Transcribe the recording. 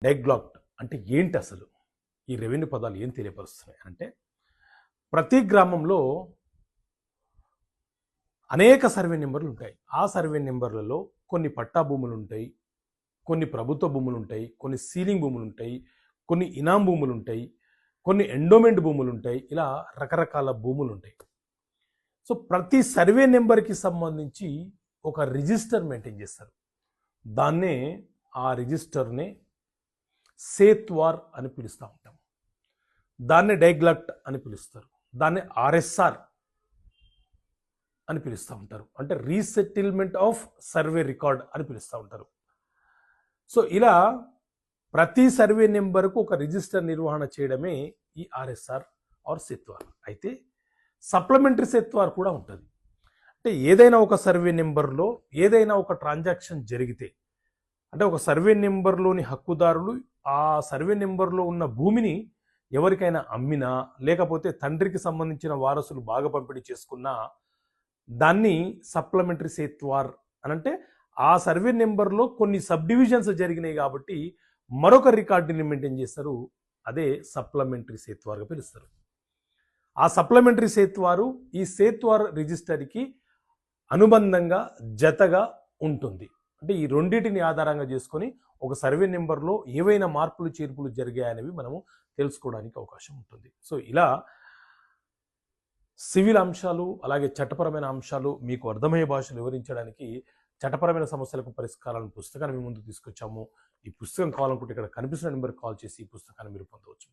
డైగ్లాట్ అంటే ఏంటి అసలు? ఈ రెవెన్యూ పదాలు ఏం తెలియపరుస్తున్నాయి అంటే, ప్రతి గ్రామంలో అనేక సర్వే నెంబర్లు ఉంటాయి. ఆ సర్వే నెంబర్లలో కొన్ని పట్టా భూములు ఉంటాయి, కొన్ని ప్రభుత్వ భూములు ఉంటాయి, కొన్ని సీలింగ్ భూములు ఉంటాయి, కొన్ని ఇనాం భూములు ఉంటాయి, కొన్ని ఎండోమెంట్ భూములు ఉంటాయి. ఇలా రకరకాల భూములు ఉంటాయి. సో ప్రతి సర్వే నెంబర్కి సంబంధించి ఒక రిజిస్టర్ మెయింటైన్ చేస్తారు. దాన్నే ఆ రిజిస్టర్నే సేత్వార్ అని పిలుస్తూ ఉంటాం. దాన్నే డైగ్లాట్ అని పిలుస్తారు. దాన్ని ఆర్ఎస్ఆర్ అని పిలుస్తూ ఉంటారు. అంటే రీసెటిల్మెంట్ ఆఫ్ సర్వే రికార్డ్ అని పిలుస్తూ ఉంటారు. సో ఇలా ప్రతి సర్వే నెంబర్కు ఒక రిజిస్టర్ నిర్వహణ చేయడమే ఈ ఆర్ఎస్ఆర్ ఆర్ సేత్వార్. అయితే సప్లిమెంటరీ సేత్వార్ కూడా ఉంటుంది. అంటే ఏదైనా ఒక సర్వే నెంబర్లో ఏదైనా ఒక ట్రాన్సాక్షన్ జరిగితే, అంటే ఒక సర్వే నెంబర్లోని హక్కుదారులు ఆ సర్వే నెంబర్లో ఉన్న భూమిని ఎవరికైనా అమ్మినా, లేకపోతే తండ్రికి సంబంధించిన వారసులు బాగా పంపిణీ చేసుకున్నా, దాన్ని సప్లిమెంటరీ సేత్వార్ అని అంటే ఆ సర్వే నెంబర్లో కొన్ని సబ్ డివిజన్స్ జరిగినాయి కాబట్టి మరొక రికార్డుని మెయింటైన్ చేస్తారు. అదే సప్లిమెంటరీ సేత్వార్గా పిలుస్తారు. ఆ సప్లిమెంటరీ సేత్వారు ఈ సేత్వార్ రిజిస్టర్కి అనుబంధంగా జతగా ఉంటుంది. అంటే ఈ రెండింటిని ఆధారంగా చేసుకొని ఒక సర్వే నెంబర్లో ఏవైనా మార్పులు చేర్పులు జరిగాయనేవి మనము తెలుసుకోవడానికి అవకాశం ఉంటుంది. సో ఇలా సివిల్ అంశాలు అలాగే చట్టపరమైన అంశాలు మీకు అర్థమయ్యే భాషలు వివరించడానికి చట్టపరమైన సమస్యలకు పరిష్కారాలను పుస్తకాన్ని మీ ముందు తీసుకొచ్చాము. ఈ పుస్తకం కావాలనుకుంటే ఇక్కడ కనిపిస్తున్న నెంబర్కి కాల్ చేసి ఈ పుస్తకాన్ని మీరు పొందవచ్చు.